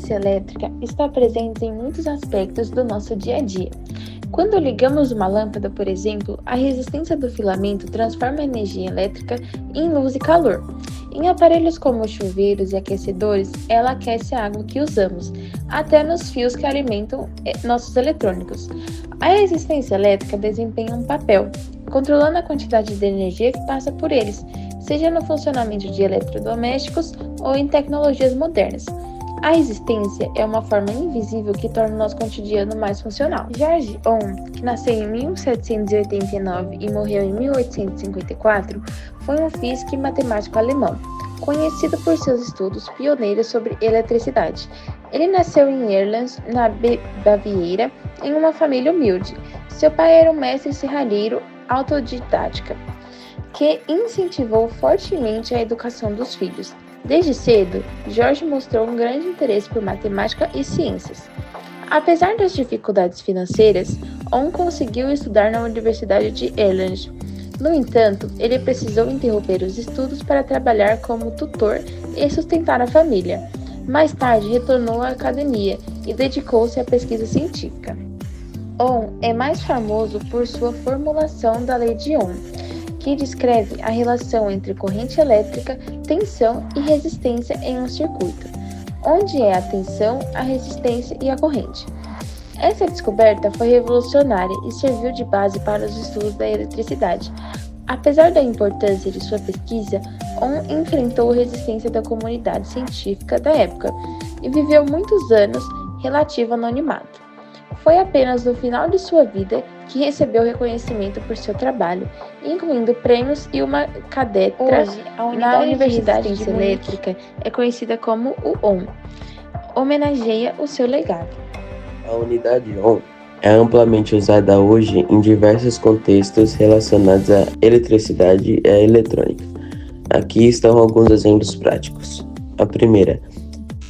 resistência elétrica está presente em muitos aspectos do nosso dia a dia. Quando ligamos uma lâmpada, por exemplo, a resistência do filamento transforma a energia elétrica em luz e calor. Em aparelhos como chuveiros e aquecedores, ela aquece a água que usamos, até nos fios que alimentam nossos eletrônicos. A resistência elétrica desempenha um papel, controlando a quantidade de energia que passa por eles, seja no funcionamento de eletrodomésticos ou em tecnologias modernas. A resistência é uma forma invisível que torna o nosso cotidiano mais funcional. George Ohm, que nasceu em 1789 e morreu em 1854, foi um físico e matemático alemão, conhecido por seus estudos pioneiros sobre eletricidade. Ele nasceu em Erlangen, na Baviera, em uma família humilde. Seu pai era um mestre serralheiro autodidática, que incentivou fortemente a educação dos filhos. Desde cedo, George mostrou um grande interesse por matemática e ciências. Apesar das dificuldades financeiras, Ohm conseguiu estudar na Universidade de Erlangen. No entanto, ele precisou interromper os estudos para trabalhar como tutor e sustentar a família. Mais tarde, retornou à academia e dedicou-se à pesquisa científica. Ohm é mais famoso por sua formulação da lei de Ohm, que descreve a relação entre corrente elétrica, tensão e resistência em um circuito, onde é a tensão, a resistência e a corrente. Essa descoberta foi revolucionária e serviu de base para os estudos da eletricidade. Apesar da importância de sua pesquisa, Ohm enfrentou a resistência da comunidade científica da época e viveu muitos anos relativo anonimato. Foi apenas no final de sua vida que recebeu reconhecimento por seu trabalho, incluindo prêmios e uma cátedra. Hoje, na Universidade de Elétrica é conhecida como o Ohm. Homenageia o seu legado. A unidade Ohm é amplamente usada hoje em diversos contextos relacionados à eletricidade e à eletrônica. Aqui estão alguns exemplos práticos. A primeira: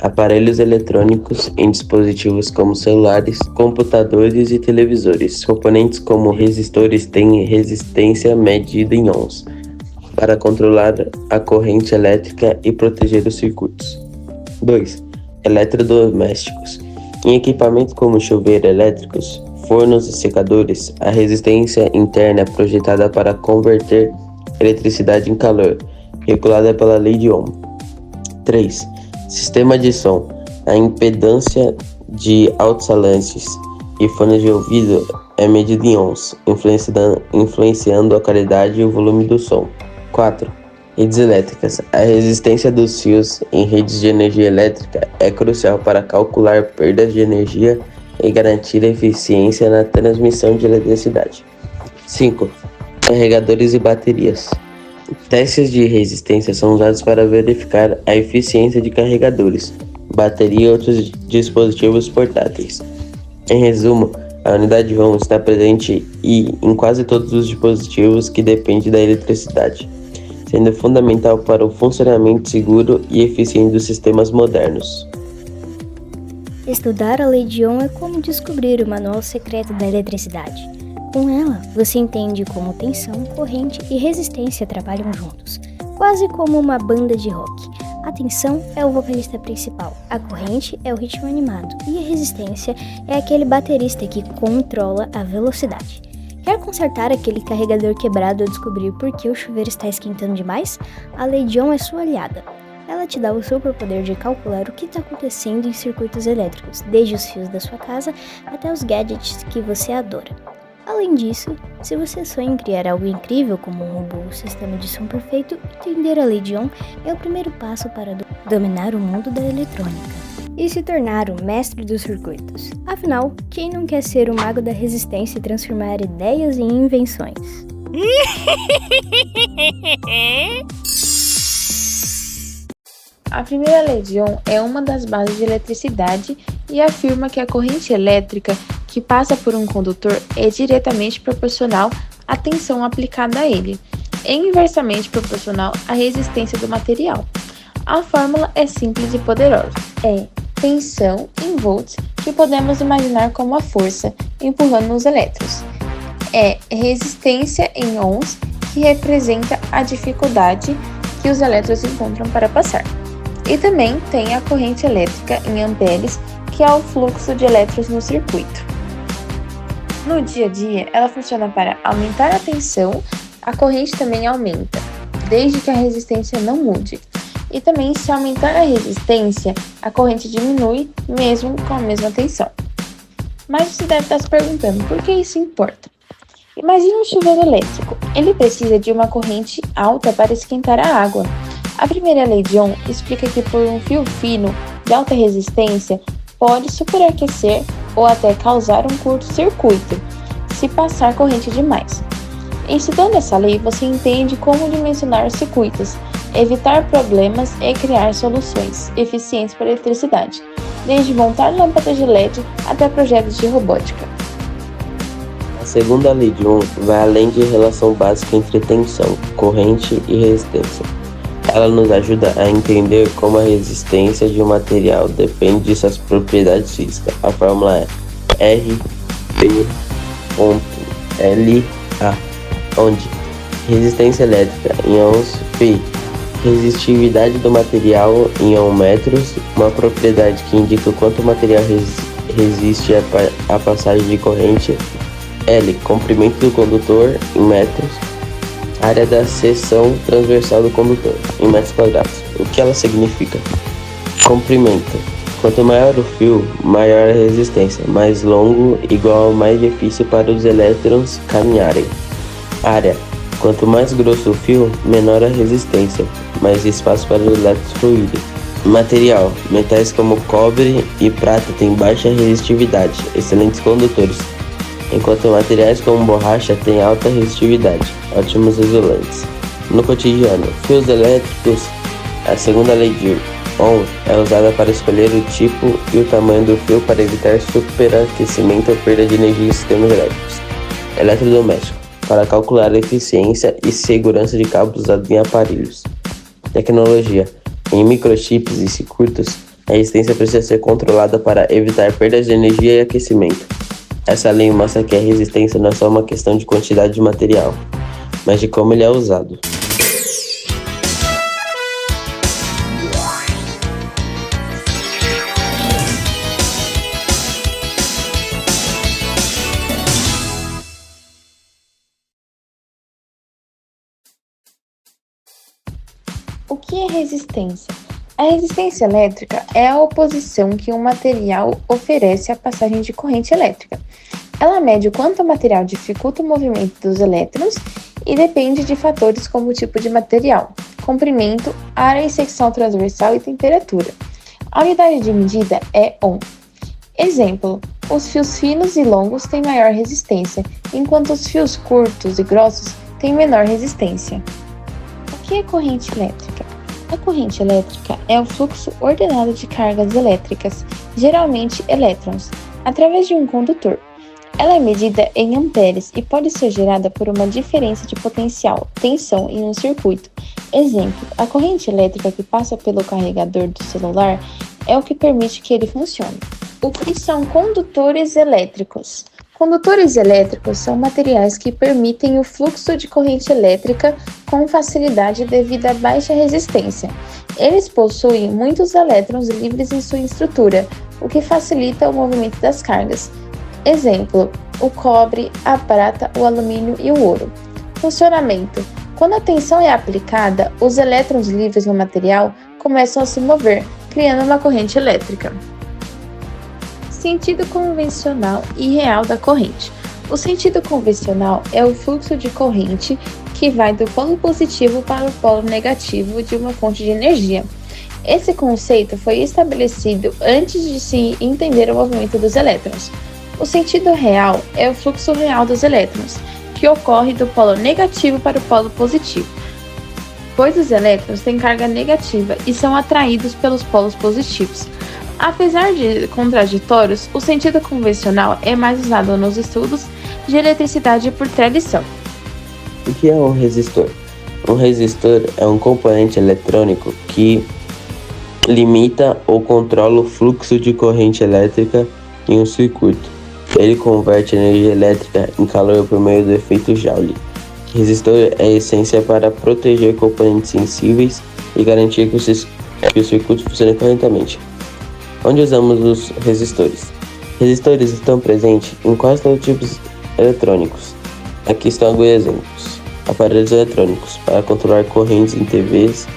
aparelhos eletrônicos em dispositivos como celulares, computadores e televisores. Componentes como resistores têm resistência medida em ohms para controlar a corrente elétrica e proteger os circuitos. 2. Eletrodomésticos. Em equipamentos como chuveiros elétricos, fornos e secadores, a resistência interna é projetada para converter eletricidade em calor, regulada pela lei de Ohm. 3. Sistema de som. A impedância de alto-falantes e fones de ouvido é medida em ohms, influenciando a qualidade e o volume do som. 4. Redes elétricas. A resistência dos fios em redes de energia elétrica é crucial para calcular perdas de energia e garantir eficiência na transmissão de eletricidade. 5. Carregadores e baterias. Testes de resistência são usados para verificar a eficiência de carregadores, bateria e outros dispositivos portáteis. Em resumo, a unidade Ohm está presente em quase todos os dispositivos que dependem da eletricidade, sendo fundamental para o funcionamento seguro e eficiente dos sistemas modernos. Estudar a lei de Ohm é como descobrir o manual secreto da eletricidade. Com ela, você entende como tensão, corrente e resistência trabalham juntos, quase como uma banda de rock. A tensão é o vocalista principal, a corrente é o ritmo animado e a resistência é aquele baterista que controla a velocidade. Quer consertar aquele carregador quebrado ou descobrir por que o chuveiro está esquentando demais? A lei de Ohm é sua aliada. Ela te dá o superpoder de calcular o que está acontecendo em circuitos elétricos, desde os fios da sua casa até os gadgets que você adora. Além disso, se você sonha em criar algo incrível como um robô ou sistema de som perfeito, entender a lei de Ohm é o primeiro passo para dominar o mundo da eletrônica e se tornar o mestre dos circuitos. Afinal, quem não quer ser o mago da resistência e transformar ideias em invenções? A primeira lei de Ohm é uma das bases de eletricidade e afirma que a corrente elétrica que passa por um condutor é diretamente proporcional à tensão aplicada a ele, e inversamente proporcional à resistência do material. A fórmula é simples e poderosa. É tensão em volts, que podemos imaginar como a força empurrando os elétrons. É resistência em ohms, que representa a dificuldade que os elétrons encontram para passar. E também tem a corrente elétrica em amperes, que é o fluxo de elétrons no circuito. No dia a dia, ela funciona para aumentar a tensão, a corrente também aumenta, desde que a resistência não mude. E também, se aumentar a resistência, a corrente diminui, mesmo com a mesma tensão. Mas você deve estar se perguntando, por que isso importa? Imagine um chuveiro elétrico. Ele precisa de uma corrente alta para esquentar a água. A primeira lei de Ohm explica que por um fio fino de alta resistência pode superaquecer ou até causar um curto-circuito, se passar corrente demais. Estudando essa lei, você entende como dimensionar os circuitos, evitar problemas e criar soluções eficientes para a eletricidade, desde montar lâmpadas de LED até projetos de robótica. A segunda lei de Ohm vai além de relação básica entre tensão, corrente e resistência. Ela nos ajuda a entender como a resistência de um material depende de suas propriedades físicas. A fórmula é RP.LA, onde resistência elétrica em ohms, P, resistividade do material em ohmmetros, uma propriedade que indica o quanto o material resiste à passagem de corrente, L, comprimento do condutor em metros, área da seção transversal do condutor, em metros quadrados. O que ela significa? Comprimento. Quanto maior o fio, maior a resistência. Mais longo, igual a mais difícil para os elétrons caminharem. Área. Quanto mais grosso o fio, menor a resistência. Mais espaço para os elétrons fluírem. Material. Metais como cobre e prata têm baixa resistividade, excelentes condutores, enquanto materiais como borracha têm alta resistividade, ótimos isolantes. No cotidiano, fios elétricos, a segunda lei de Ohm é usada para escolher o tipo e o tamanho do fio para evitar superaquecimento ou perda de energia em sistemas elétricos. Eletrodoméstico, para calcular a eficiência e segurança de cabos usados em aparelhos. Tecnologia, em microchips e circuitos, a resistência precisa ser controlada para evitar perdas de energia e aquecimento. Essa lei mostra que a resistência não é só uma questão de quantidade de material, mas de como ele é usado. O que é resistência? A resistência elétrica é a oposição que um material oferece à passagem de corrente elétrica. Ela mede o quanto o material dificulta o movimento dos elétrons e depende de fatores como o tipo de material, comprimento, área e secção transversal e temperatura. A unidade de medida é Ohm. Exemplo: os fios finos e longos têm maior resistência, enquanto os fios curtos e grossos têm menor resistência. O que é corrente elétrica? A corrente elétrica é o fluxo ordenado de cargas elétricas, geralmente elétrons, através de um condutor. Ela é medida em amperes e pode ser gerada por uma diferença de potencial, tensão em um circuito. Exemplo: a corrente elétrica que passa pelo carregador do celular é o que permite que ele funcione. O que são condutores elétricos? Condutores elétricos são materiais que permitem o fluxo de corrente elétrica com facilidade devido à baixa resistência. Eles possuem muitos elétrons livres em sua estrutura, o que facilita o movimento das cargas. Exemplo: o cobre, a prata, o alumínio e o ouro. Funcionamento: quando a tensão é aplicada, os elétrons livres no material começam a se mover, criando uma corrente elétrica. Sentido convencional e real da corrente. O sentido convencional é o fluxo de corrente que vai do polo positivo para o polo negativo de uma fonte de energia. Esse conceito foi estabelecido antes de se entender o movimento dos elétrons. O sentido real é o fluxo real dos elétrons, que ocorre do polo negativo para o polo positivo, pois os elétrons têm carga negativa e são atraídos pelos polos positivos. Apesar de contraditórios, o sentido convencional é mais usado nos estudos de eletricidade por tradição. O que é um resistor? Um resistor é um componente eletrônico que limita ou controla o fluxo de corrente elétrica em um circuito. Ele converte energia elétrica em calor por meio do efeito Joule. Resistor é a essência para proteger componentes sensíveis e garantir que o que o circuito funcione corretamente. Onde usamos os resistores? Resistores estão presentes em quase todos os tipos eletrônicos. Aqui estão alguns exemplos. Aparelhos eletrônicos para controlar correntes em TVs,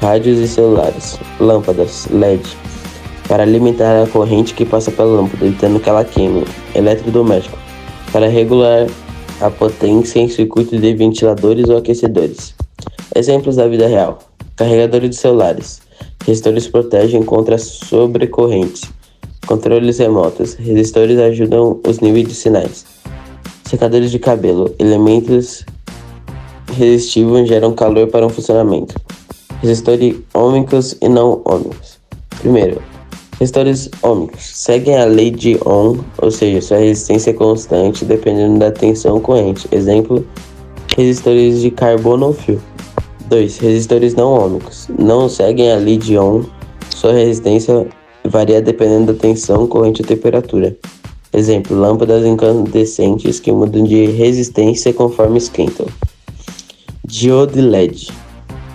rádios e celulares. Lâmpadas LED para alimentar a corrente que passa pela lâmpada, evitando que ela queime. Eletrodoméstico para regular a potência em circuitos de ventiladores ou aquecedores. Exemplos da vida real: carregadores de celulares. Resistores protegem contra sobrecorrentes. Controles remotos. Resistores ajudam os níveis de sinais. Secadores de cabelo. Elementos resistivos geram calor para um funcionamento. Resistores ômicos e não ômicos. Primeiro, resistores ômicos seguem a lei de Ohm, ou seja, sua resistência é constante dependendo da tensão corrente. Exemplo, resistores de carbono ou fio. 2. Resistores não ômicos não seguem a lei de Ohm, sua resistência varia dependendo da tensão corrente e temperatura. Exemplo, lâmpadas incandescentes que mudam de resistência conforme esquentam. Diodo e LED.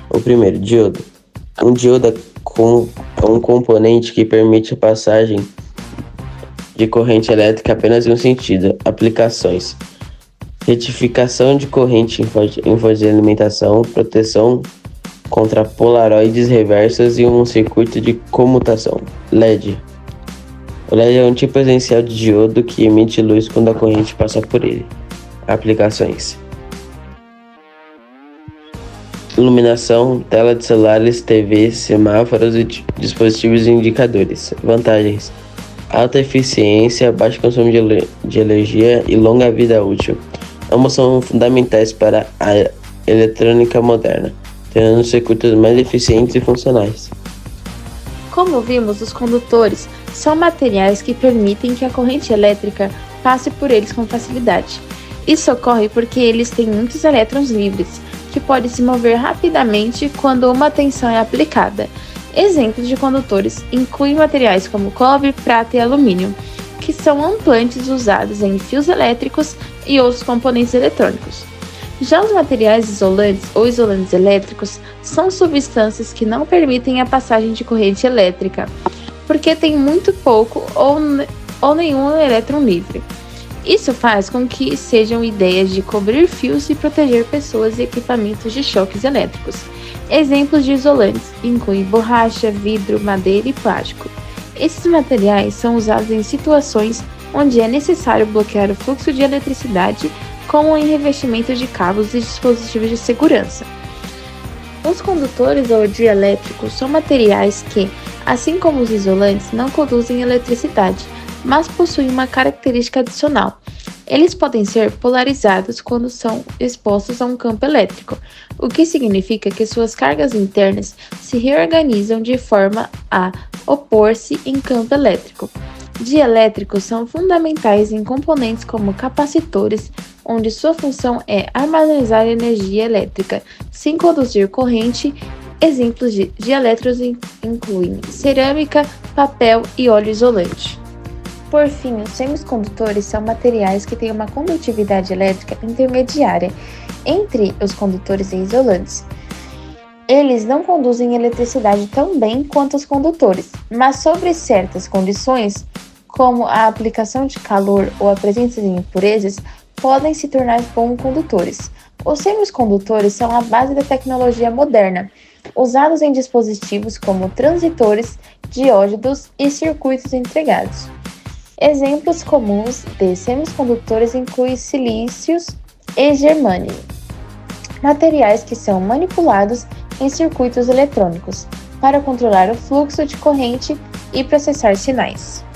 O primeiro, diodo. Um diodo é um componente que permite a passagem de corrente elétrica apenas em um sentido. Aplicações: retificação de corrente em fonte de alimentação, proteção contra polaroides reversos e um circuito de comutação. LED. O LED é um tipo essencial de diodo que emite luz quando a corrente passa por ele. Aplicações: iluminação, tela de celulares, TVs, semáforos e dispositivos indicadores. Vantagens: alta eficiência, baixo consumo de energia e longa vida útil. Ambos são fundamentais para a eletrônica moderna, tornando circuitos mais eficientes e funcionais. Como vimos, os condutores são materiais que permitem que a corrente elétrica passe por eles com facilidade. Isso ocorre porque eles têm muitos elétrons livres, que podem se mover rapidamente quando uma tensão é aplicada. Exemplos de condutores incluem materiais como cobre, prata e alumínio, que são amplantes usados em fios elétricos e outros componentes eletrônicos. Já os materiais isolantes ou isolantes elétricos são substâncias que não permitem a passagem de corrente elétrica, porque têm muito pouco ou nenhum elétron livre. Isso faz com que sejam ideias de cobrir fios e proteger pessoas e equipamentos de choques elétricos. Exemplos de isolantes incluem borracha, vidro, madeira e plástico. Esses materiais são usados em situações onde é necessário bloquear o fluxo de eletricidade, como em revestimento de cabos e dispositivos de segurança. Os condutores ou dielétricos são materiais que, assim como os isolantes, não conduzem eletricidade, mas possuem uma característica adicional. Eles podem ser polarizados quando são expostos a um campo elétrico, o que significa que suas cargas internas se reorganizam de forma a opor-se em campo elétrico. Dielétricos são fundamentais em componentes como capacitores, onde sua função é armazenar energia elétrica, sem conduzir corrente. Exemplos de dielétricos incluem cerâmica, papel e óleo isolante. Por fim, os semicondutores são materiais que têm uma condutividade elétrica intermediária entre os condutores e isolantes. Eles não conduzem eletricidade tão bem quanto os condutores, mas sobre certas condições, como a aplicação de calor ou a presença de impurezas, podem se tornar bons condutores. Os semicondutores são a base da tecnologia moderna, usados em dispositivos como transitores, diódidos e circuitos integrados. Exemplos comuns de semicondutores incluem silícios e germânio, materiais que são manipulados em circuitos eletrônicos para controlar o fluxo de corrente e processar sinais.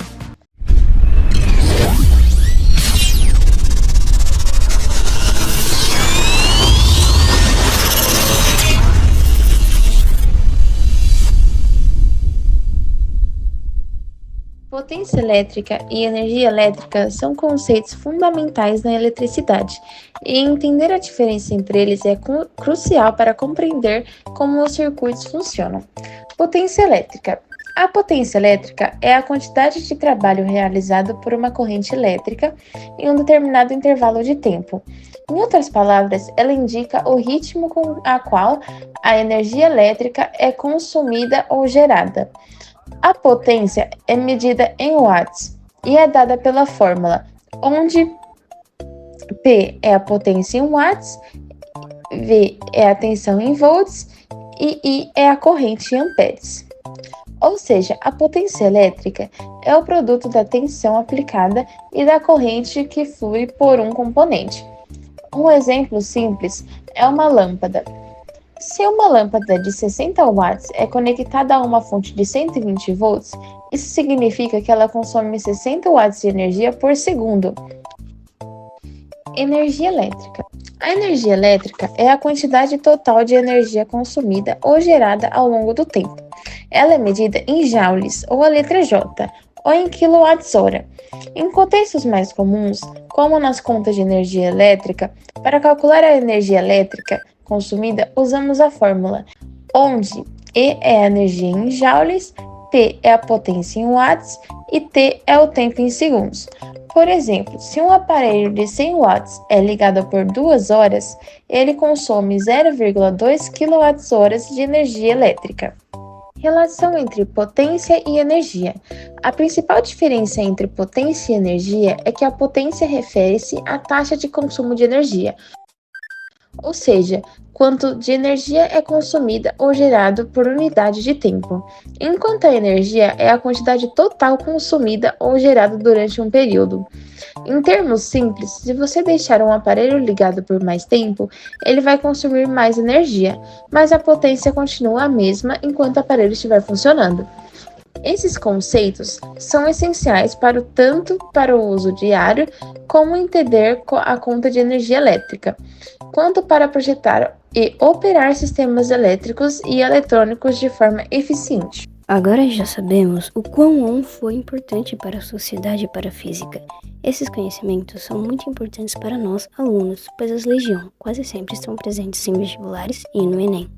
Potência elétrica e energia elétrica são conceitos fundamentais na eletricidade, e entender a diferença entre eles é crucial para compreender como os circuitos funcionam. Potência elétrica. A potência elétrica é a quantidade de trabalho realizado por uma corrente elétrica em um determinado intervalo de tempo. Em outras palavras, ela indica o ritmo com a qual a energia elétrica é consumida ou gerada. A potência é medida em watts e é dada pela fórmula, onde P é a potência em watts, V é a tensão em volts e I é a corrente em amperes. Ou seja, a potência elétrica é o produto da tensão aplicada e da corrente que flui por um componente. Um exemplo simples é uma lâmpada. Se uma lâmpada de 60 watts é conectada a uma fonte de 120 volts, isso significa que ela consome 60 watts de energia por segundo. Energia elétrica. A energia elétrica é a quantidade total de energia consumida ou gerada ao longo do tempo. Ela é medida em joules, ou a letra J, ou em quilowatts-hora. Em contextos mais comuns, como nas contas de energia elétrica, para calcular a energia elétrica consumida, usamos a fórmula, onde E é a energia em joules, P é a potência em watts e T é o tempo em segundos. Por exemplo, se um aparelho de 100 watts é ligado por 2 horas, ele consome 0,2 kWh de energia elétrica. Relação entre potência e energia. A principal diferença entre potência e energia é que a potência refere-se à taxa de consumo de energia, ou seja, quanto de energia é consumida ou gerado por unidade de tempo, enquanto a energia é a quantidade total consumida ou gerada durante um período. Em termos simples, se você deixar um aparelho ligado por mais tempo, ele vai consumir mais energia, mas a potência continua a mesma enquanto o aparelho estiver funcionando. Esses conceitos são essenciais tanto para o uso diário, como entender a conta de energia elétrica, quanto para projetar e operar sistemas elétricos e eletrônicos de forma eficiente. Agora já sabemos o quão ON foi importante para a sociedade e para a física. Esses conhecimentos são muito importantes para nós, alunos, pois as leis de ON quase sempre estão presentes em vestibulares e no Enem.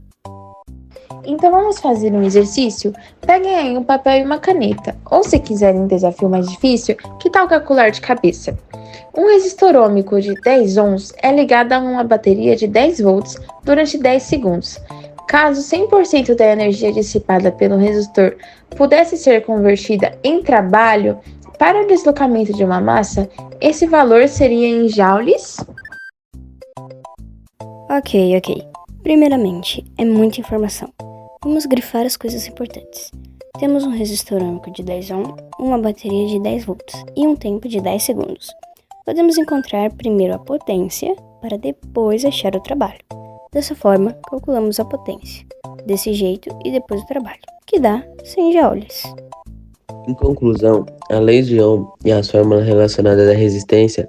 Então vamos fazer um exercício? Peguem aí um papel e uma caneta, ou se quiserem um desafio mais difícil, que tal calcular de cabeça? Um resistor ôhmico de 10 ohms é ligado a uma bateria de 10 volts durante 10 segundos. Caso 100% da energia dissipada pelo resistor pudesse ser convertida em trabalho para o deslocamento de uma massa, esse valor seria em joules? Ok. Primeiramente, é muita informação. Vamos grifar as coisas importantes. Temos um resistor ôhmico de 10 ohms, uma bateria de 10 volts e um tempo de 10 segundos. Podemos encontrar primeiro a potência, para depois achar o trabalho. Dessa forma, calculamos a potência, desse jeito e depois o trabalho, que dá 100 joules. Em conclusão, as leis de Ohm e as fórmulas relacionadas à resistência,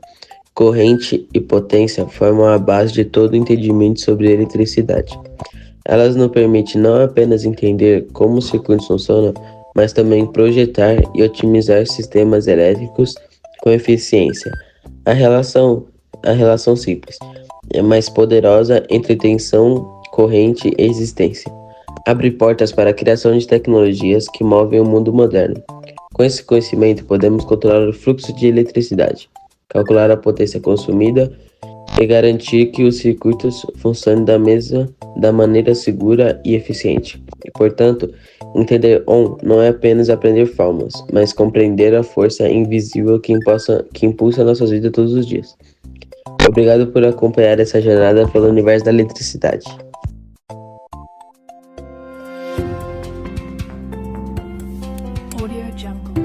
corrente e potência formam a base de todo o entendimento sobre eletricidade. Elas nos permitem não apenas entender como os circuitos funcionam, mas também projetar e otimizar sistemas elétricos com eficiência. A relação simples é mais poderosa entre tensão, corrente e resistência. Abre portas para a criação de tecnologias que movem o mundo moderno. Com esse conhecimento, podemos controlar o fluxo de eletricidade, calcular a potência consumida e garantir que os circuitos funcionem da maneira segura e eficiente. E, portanto, entender ON não é apenas aprender fórmulas, mas compreender a força invisível que impulsa nossas vidas todos os dias. Obrigado por acompanhar essa jornada pelo universo da eletricidade. Audio Jungle.